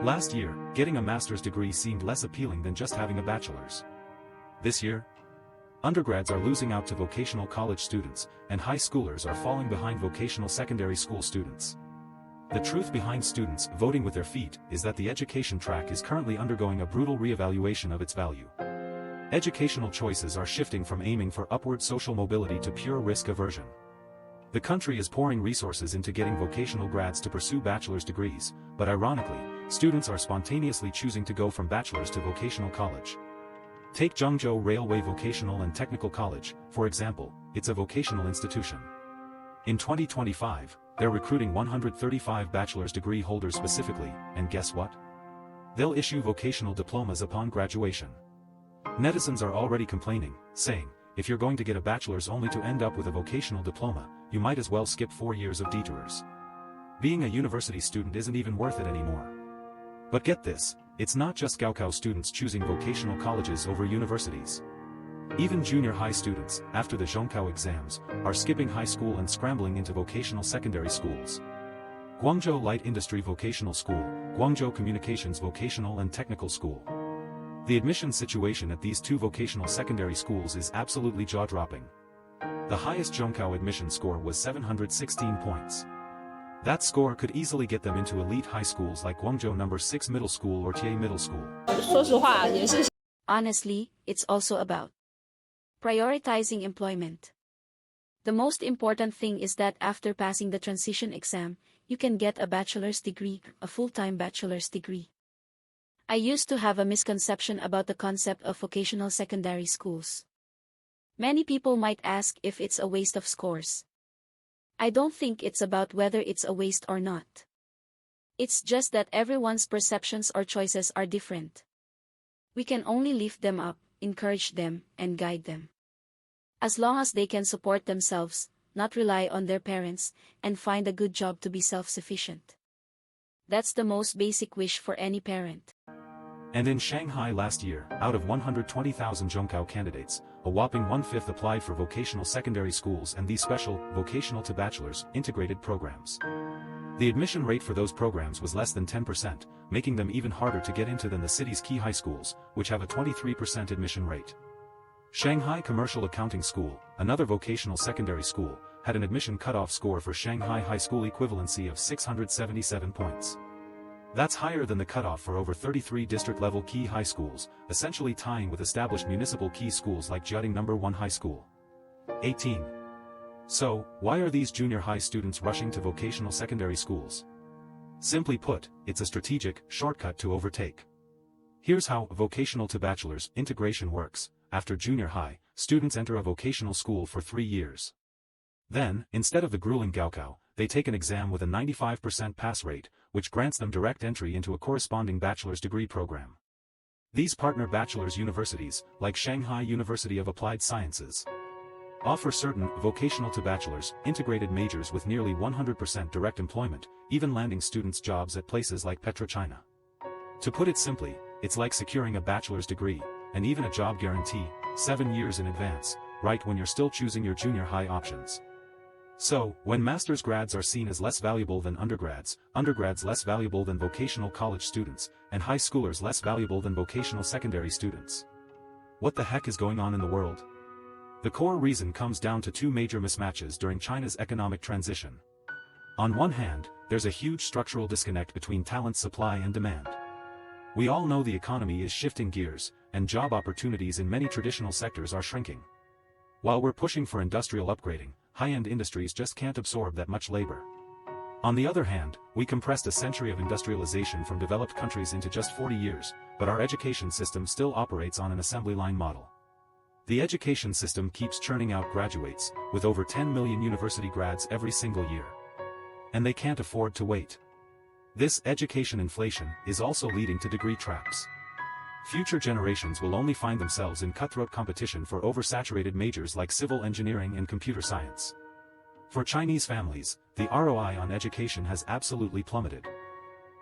Last year, getting a master's degree seemed less appealing than just having a bachelor's. This year, undergrads are losing out to vocational college students, and high schoolers are falling behind vocational secondary school students. The truth behind students voting with their feet is that the education track is currently undergoing a brutal re-evaluation of its value. Educational choices are shifting from aiming for upward social mobility to pure risk aversion. The country is pouring resources into getting vocational grads to pursue bachelor's degrees, but ironically, students are spontaneously choosing to go from bachelor's to vocational college. Take Zhongkao Railway Vocational and Technical College, for example. It's a vocational institution. In 2025, they're recruiting 135 bachelor's degree holders specifically, and guess what? They'll issue vocational diplomas upon graduation. Netizens are already complaining, saying, if you're going to get a bachelor's only to end up with a vocational diploma, you might as well skip 4 years of detours. Being a university student isn't even worth it anymore. But get this, it's not just Gaokao students choosing vocational colleges over universities. Even junior high students, after the Zhongkao exams, are skipping high school and scrambling into vocational secondary schools. Guangzhou Light Industry Vocational School, Guangzhou Communications Vocational and Technical School. The admission situation at these two vocational secondary schools is absolutely jaw-dropping. The highest Zhongkao admission score was 716 points. That score could easily get them into elite high schools like Guangzhou No. 6 Middle School or TA Middle School. Honestly, it's also about prioritizing employment. The most important thing is that after passing the transition exam, you can get a bachelor's degree, a full-time bachelor's degree. I used to have a misconception about the concept of vocational secondary schools. Many people might ask if it's a waste of scores. I don't think it's about whether it's a waste or not. It's just that everyone's perceptions or choices are different. We can only lift them up, encourage them, and guide them. As long as they can support themselves, not rely on their parents, and find a good job to be self-sufficient. That's the most basic wish for any parent. And in Shanghai last year, out of 120,000 Zhongkao candidates, a whopping 1/5 applied for vocational secondary schools and these special, vocational-to-bachelor's, integrated programs. The admission rate for those programs was less than 10%, making them even harder to get into than the city's key high schools, which have a 23% admission rate. Shanghai Commercial Accounting School, another vocational secondary school, had an admission cutoff score for Shanghai High School equivalency of 677 points. That's higher than the cutoff for over 33 district-level key high schools, essentially tying with established municipal key schools like Jiaoding No. 1 High School. 18. So, why are these junior high students rushing to vocational secondary schools? Simply put, it's a strategic shortcut to overtake. Here's how vocational-to-bachelor's integration works. After junior high, students enter a vocational school for 3 years. Then, instead of the grueling Gaokao, they take an exam with a 95% pass rate, which grants them direct entry into a corresponding bachelor's degree program. These partner bachelor's universities, like Shanghai University of Applied Sciences, offer certain vocational-to-bachelor's integrated majors with nearly 100% direct employment, even landing students jobs at places like PetroChina. To put it simply, it's like securing a bachelor's degree, and even a job guarantee, 7 years in advance, right when you're still choosing your junior high options. So, when master's grads are seen as less valuable than undergrads, undergrads less valuable than vocational college students, and high schoolers less valuable than vocational secondary students. What the heck is going on in the world? The core reason comes down to two major mismatches during China's economic transition. On one hand, there's a huge structural disconnect between talent supply and demand. We all know the economy is shifting gears, and job opportunities in many traditional sectors are shrinking. While we're pushing for industrial upgrading, high-end industries just can't absorb that much labor. On the other hand, we compressed a century of industrialization from developed countries into just 40 years, but our education system still operates on an assembly line model. The education system keeps churning out graduates, with over 10 million university grads every single year. And they can't afford to wait. This education inflation is also leading to degree traps. Future generations will only find themselves in cutthroat competition for oversaturated majors like civil engineering and computer science. For Chinese families, the ROI on education has absolutely plummeted.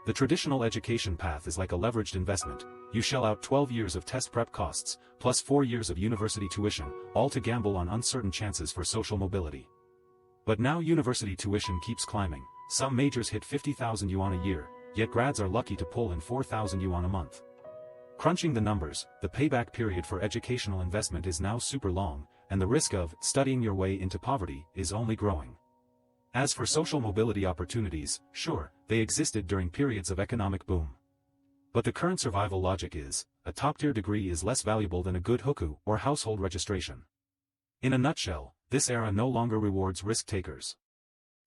The traditional education path is like a leveraged investment. You shell out 12 years of test prep costs, plus 4 years of university tuition, all to gamble on uncertain chances for social mobility. But now university tuition keeps climbing. Some majors hit 50,000 yuan a year, yet grads are lucky to pull in 4,000 yuan a month. Crunching the numbers, the payback period for educational investment is now super long, and the risk of studying your way into poverty is only growing. As for social mobility opportunities, sure, they existed during periods of economic boom. But the current survival logic is, a top-tier degree is less valuable than a good hukou or household registration. In a nutshell, this era no longer rewards risk-takers.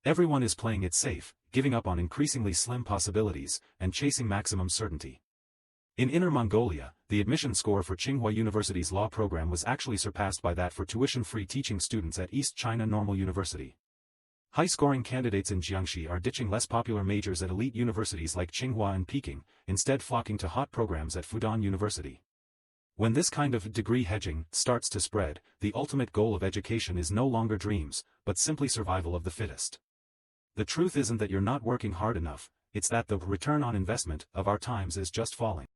Everyone is playing it safe, giving up on increasingly slim possibilities, and chasing maximum certainty. In Inner Mongolia, the admission score for Tsinghua University's law program was actually surpassed by that for tuition-free teaching students at East China Normal University. High-scoring candidates in Jiangxi are ditching less popular majors at elite universities like Tsinghua and Peking, instead flocking to hot programs at Fudan University. When this kind of degree hedging starts to spread, the ultimate goal of education is no longer dreams, but simply survival of the fittest. The truth isn't that you're not working hard enough, it's that the return on investment of our times is just falling.